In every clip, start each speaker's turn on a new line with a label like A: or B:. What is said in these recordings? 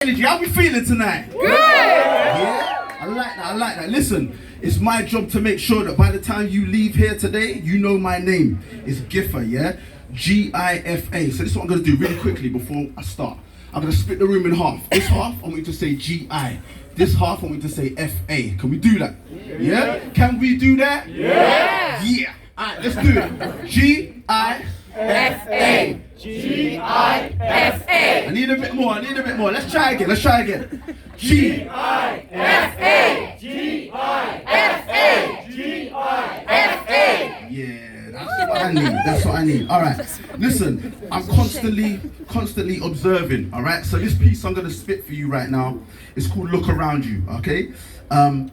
A: Energy, how we feeling tonight? Good! Yeah? I like that. Listen, it's my job to make sure that by the time you leave here today, you know my name. It's Gifa, yeah? G-I-F-A. So this is what I'm going to do really quickly before I start. I'm going to split the room in half. This half, I want you to say G-I. This half, I want you to say F-A. Can we do that? Yeah? Can we do that? Yeah! Yeah! Alright, let's do it. G-I-F-A. G-I-F-A. I need a bit more. Let's try again. G-I-F-A. G-I-F-A. G-I-F-A. Yeah, that's what I need. All right. Listen, I'm constantly observing. All right. So this piece I'm gonna spit for you right now is called "Look Around You." Okay.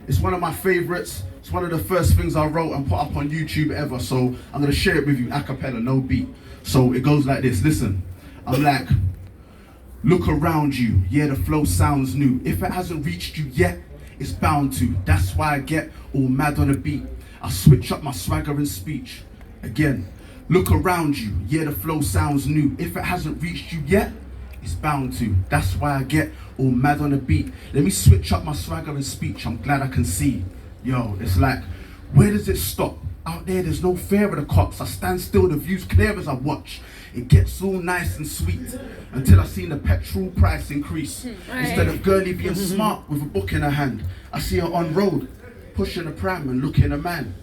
A: It's one of my favorites. It's one of the first things I wrote and put up on YouTube ever. So I'm gonna share it with you a cappella, no beat. So it goes like this. Listen, I'm like, look around you. Yeah, the flow sounds new. If it hasn't reached you yet, it's bound to. That's why I get all mad on the beat. I switch up my swagger and speech. Again, look around you. Yeah, the flow sounds new. If it hasn't reached you yet, it's bound to. That's why I get all mad on the beat. Let me switch up my swagger and speech. I'm glad I can see. Yo, it's like, where does it stop? Out there's no fear of the cops. I stand still, the view's clear as I watch. It gets all nice and sweet until I seen the petrol price increase. Instead of girlie being smart with a book in her hand, I see her on road, pushing a pram and looking a man.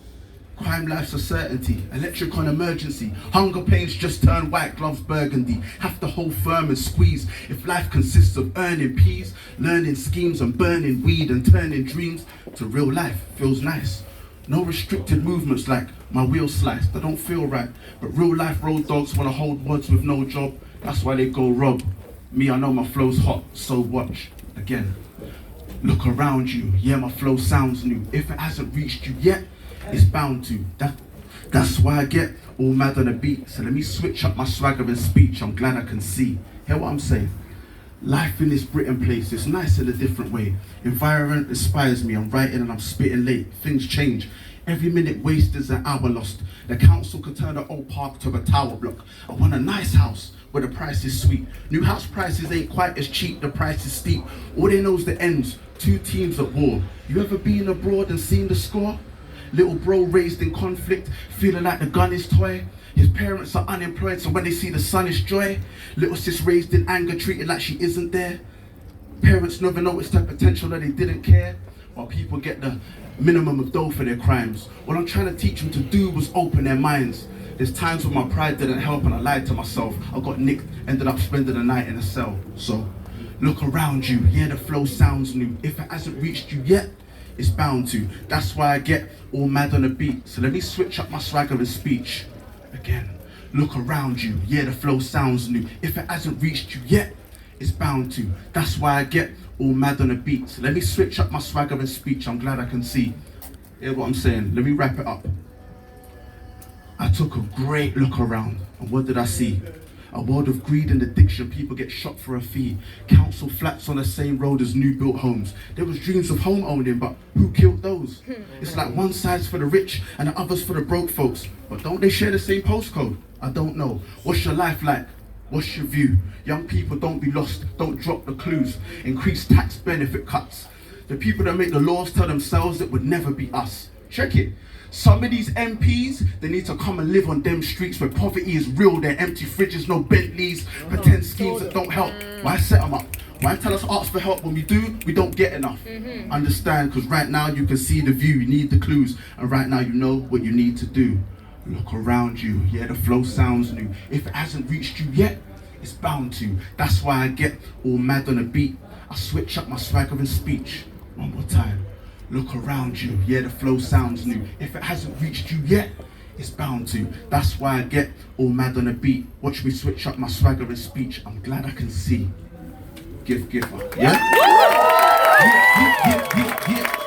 A: Crime life's a certainty, electric on emergency. Hunger pains just turn white gloves burgundy. Have to hold firm and squeeze. If life consists of earning peas, learning schemes and burning weed and turning dreams to real life, feels nice. No restricted movements like my wheels sliced, they don't feel right. But real life road dogs wanna hold words with no job. That's why they go rob. Me, I know my flow's hot, so watch. Again, look around you. Yeah, my flow sounds new. If it hasn't reached you yet, it's bound to. That's why I get all mad on the beat. So let me switch up my swagger and speech. I'm glad I can see. Hear what I'm saying? Life in this Britain place is nice in a different way. Environment inspires me. I'm writing and I'm spitting late. Things change. Every minute wasted is an hour lost. The council could turn the old park to a tower block. I want a nice house where the price is sweet. New house prices ain't quite as cheap. The price is steep. All they know is the ends. Two teams at war. You ever been abroad and seen the score? Little bro raised in conflict, feeling like the gun is toy. His parents are unemployed, so when they see the sun is joy. Little sis raised in anger, treated like she isn't there. Parents never noticed her potential, that they didn't care. While people get the minimum of dough for their crimes. What I'm trying to teach them to do was open their minds. There's times when my pride didn't help and I lied to myself. I got nicked, ended up spending the night in a cell. So, look around you. Yeah, the flow sounds new. If it hasn't reached you yet, it's bound to. That's why I get all mad on the beat. So let me switch up my swagger and speech. Again, look around you. Yeah, the flow sounds new. If it hasn't reached you yet, it's bound to. That's why I get all mad on the beat. So let me switch up my swagger and speech. I'm glad I can see. Hear what I'm saying? Let me wrap it up. I took a great look around, and what did I see? A world of greed and addiction. People get shot for a fee. Council flats on the same road as new built homes. There was dreams of home owning, but who killed those? It's like one side's for the rich and the other's for the broke folks. But don't they share the same postcode? I don't know. What's your life like? What's your view? Young people, don't be lost. Don't drop the clues. Increase tax benefit cuts. The people that make the laws tell themselves it would never be us. Check it. Some of these MPs, they need to come and live on them streets where poverty is real. They're empty fridges, no Bentleys, pretend schemes that don't help. Why set them up? Why tell us ask for help when we do, we don't get enough? Understand, because right now you can see the view, you need the clues. And right now you know what you need to do. Look around you, yeah, the flow sounds new. If it hasn't reached you yet, it's bound to. That's why I get all mad on the beat. I switch up my swagger and speech. One more time. Look around you, yeah, the flow sounds new. If it hasn't reached you yet, it's bound to. That's why I get all mad on the beat. Watch me switch up my swagger and speech. I'm glad I can see. Gifa, yeah? Yeah.